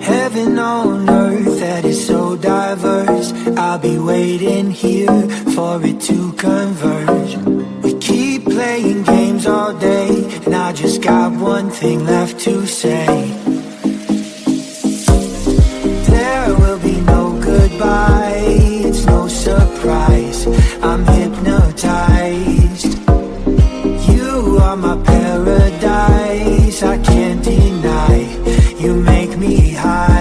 Heaven on earth that is so diverse. I'll be waiting here for it to converge. We keep playing games all day, and I just got one thing left to say. There will be no goodbye, it's no surprise, I'm hypnotized. You are my paradise, I can't deny, you make me high.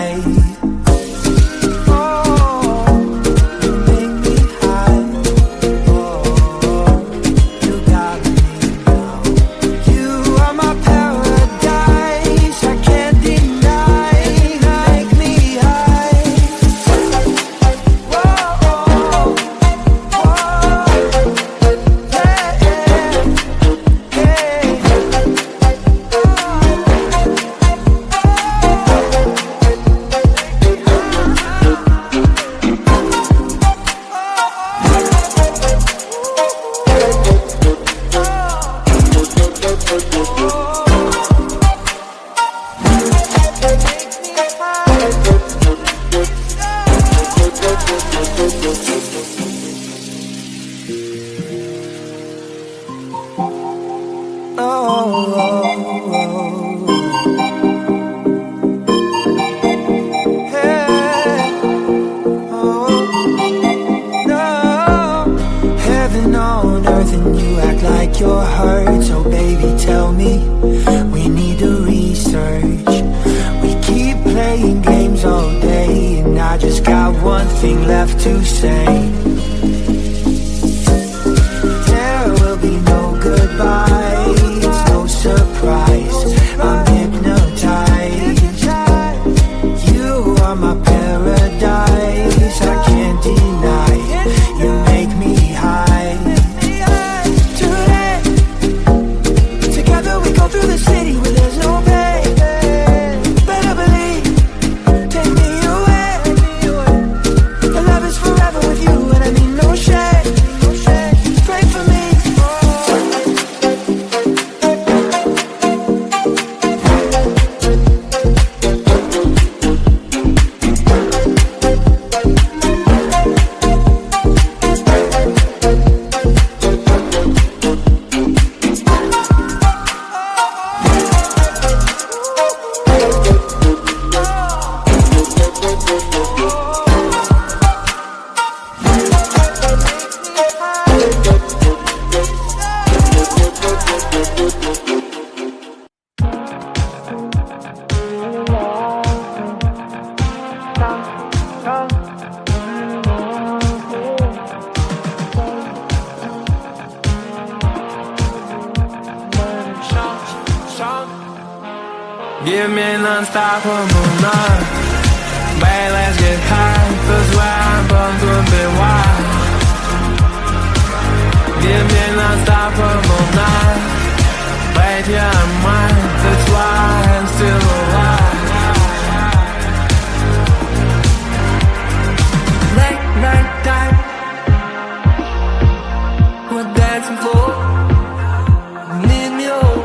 You're hurt, so baby tell me, we need to research. We keep playing games all day, and I just got one thing left to say. There will be no goodbye, it's no surprise, I'm hypnotized. You are my paradise, I can't deny, you make me high. Through the city where there's no pain, better believe, take me away. The love is forever with you, and I mean no shade. Pray for me. Give me an unstoppable night. Babe, let's get high, 'cause where I'm born to be wild. Give me an unstoppable night. Babe, you're mine, that's why I'm still alive. Late night time, we're dancing floor. Need me all.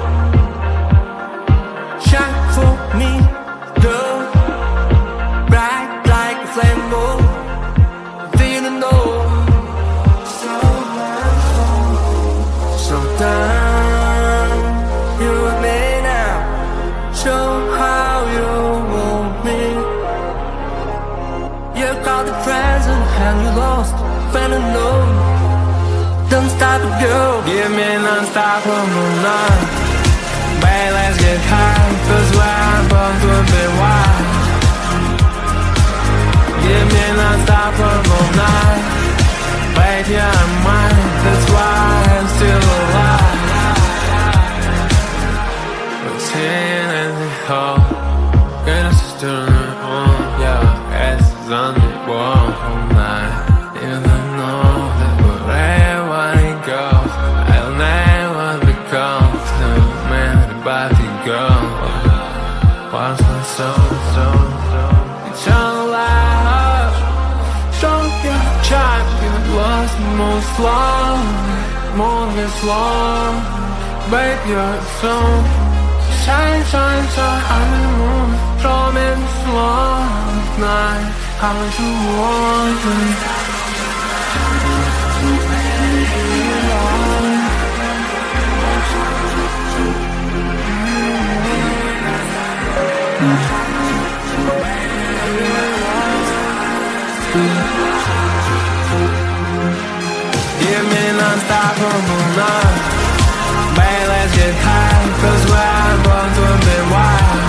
Shine for me, girl, bright like a flame ball. Feeling low, so down. You and me now, show how you want me. You got the present and you lost, fell alone. Don't stop it, girl. Give me an unstoppable night. Babe, let's get high, 'cause where I'm born to be wild. Give me an unstoppable night. Babe, you're mine, that's why I'm still alive. We're sitting in the hall, get us to the home. Yeah, ass is on the wall all night. You don't know that wherever it goes, I'll never become the man, the body girl. What's my soul? Eternal life, show your child, you lost most long, more than long. Babe, you're so shine, shine, shine on the moon. Promise love night. How you want me? Give me non-stoppable love. Babe, let's get high, 'cause we're born to be wild.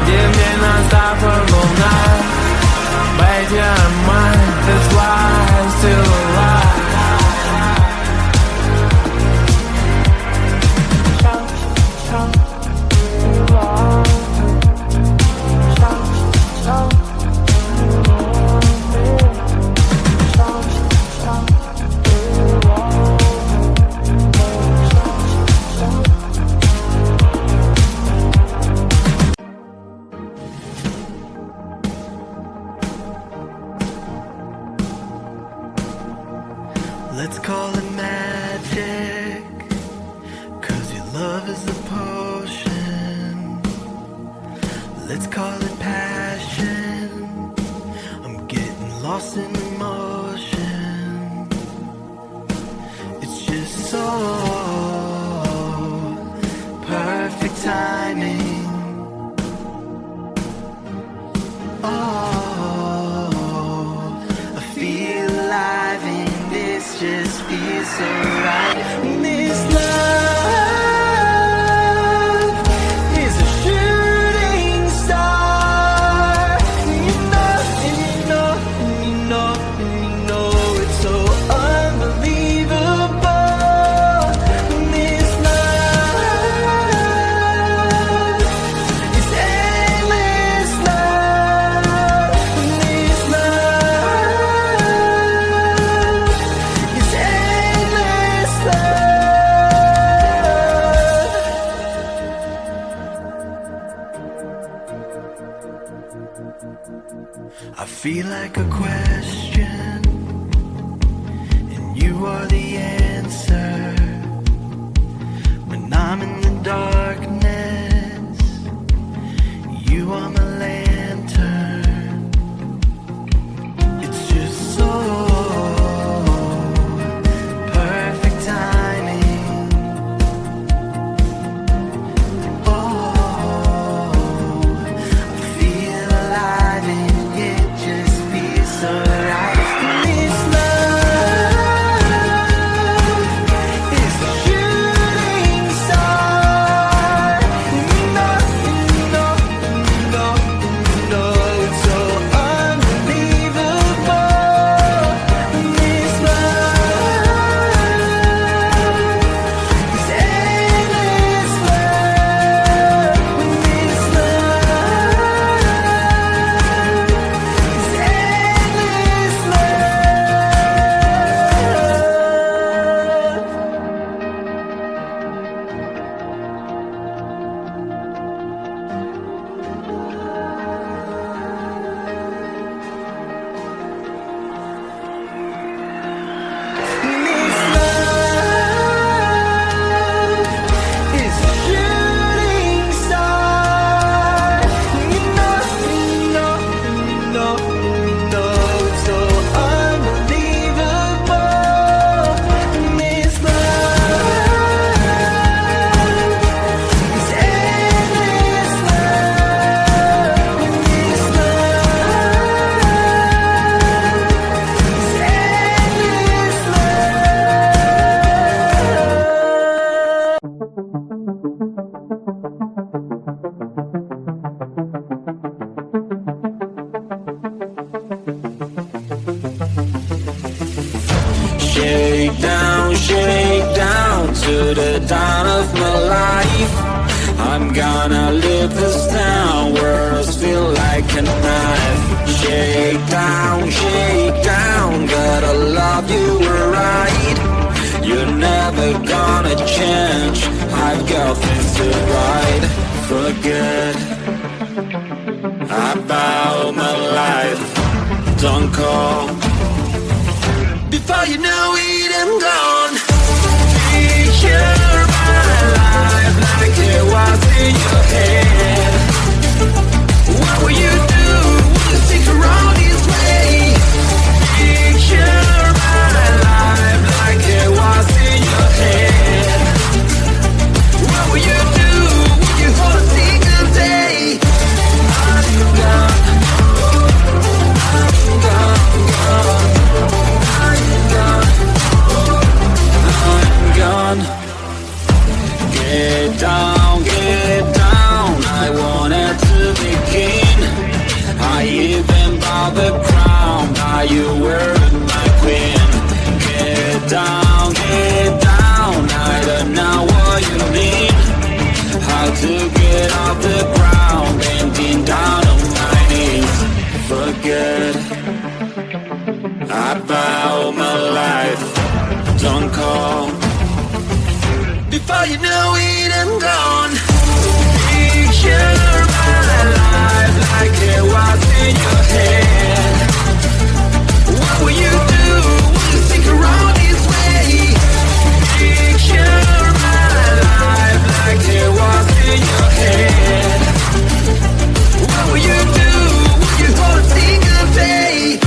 Give me non-stoppable love. Babe, you're mine, that's why I'm still alive. Let's call it magic, 'cause your love is the potion. Let's call it passion, I'm getting lost in emotion. It's just so perfect timing. Oh, I feel alive and this just feels so right. This love is a shooting star. You know, and you know, and you know, and you know it's so unbelievable. This love is endless love. This love is endless love. I feel like a question, and you are the answer. When I'm in the darkness, you are my lantern. It's just so perfect timing. Oh, I feel alive and it just feels so right. This love is a shooting star. You know, you know, you know, you know it's so unbelievable. This love is endless love. This shake down to the dawn of my life. I'm gonna live this down, words feel like a knife. Shake down, gotta love you right. You're never gonna change, I've got things to write. Forget about my life, don't call. Before you know it, I'm gone. Be Before you know it, I'm gone. Picture my life like it was in your head. What will you do? Will you stick around this way? Picture my life like it was in your head. What will you do? Will you hold a single day?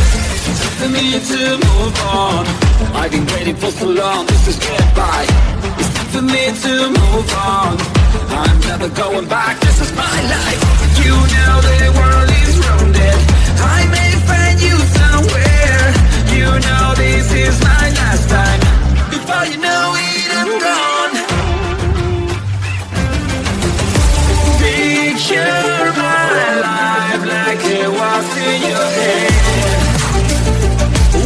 For me to move on, I've been waiting for so long, this is goodbye. It's time for me to move on, I'm never going back, this is my life. You know the world is rounded, I may find you somewhere. You know this is my last time. Before you know it, I'm gone. Picture my life like it was in your head.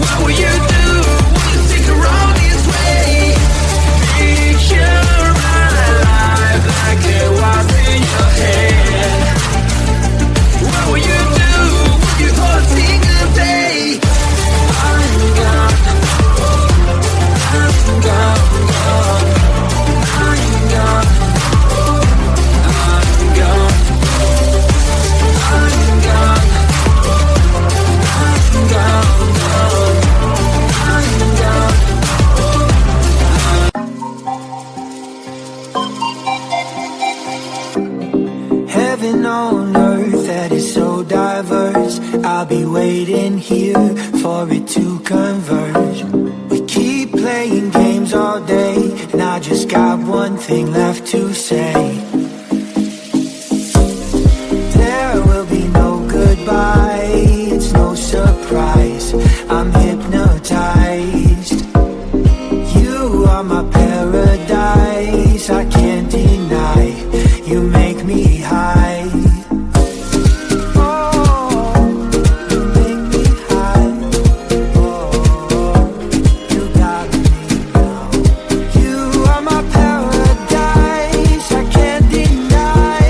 What will you do? Will you stick around this way? Picture my life like it was in your head. What will you do? Will you hold a single day? I'm gone. I'm gone. I'm gone. I'm gone. I'm gone. I'm gone. Heaven on earth that is so diverse, I'll be waiting here for it to converge. We keep playing games all day, and I just got one thing left to say. There will be no goodbye, it's no surprise, I'm hypnotized. You are my paradise, I can't deny, you make me high. Oh, you make me high. Oh, you got me now. You are my paradise, I can't deny,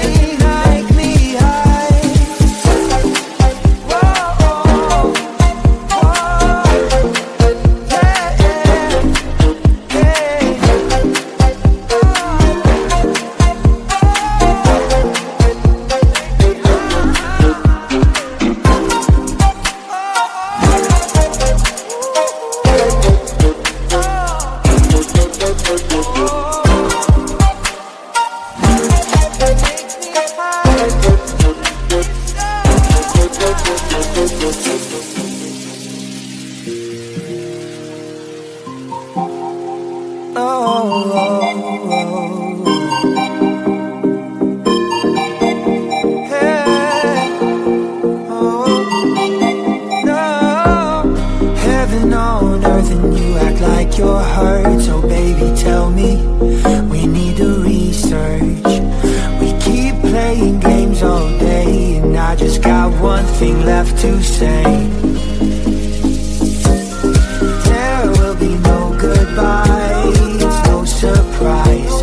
make me high. Whoa, Heaven on earth and you act like you're hurt. So baby, tell me, we need to research. We keep playing games all day, and I just got one thing left to say. There will be no goodbye, it's no surprise,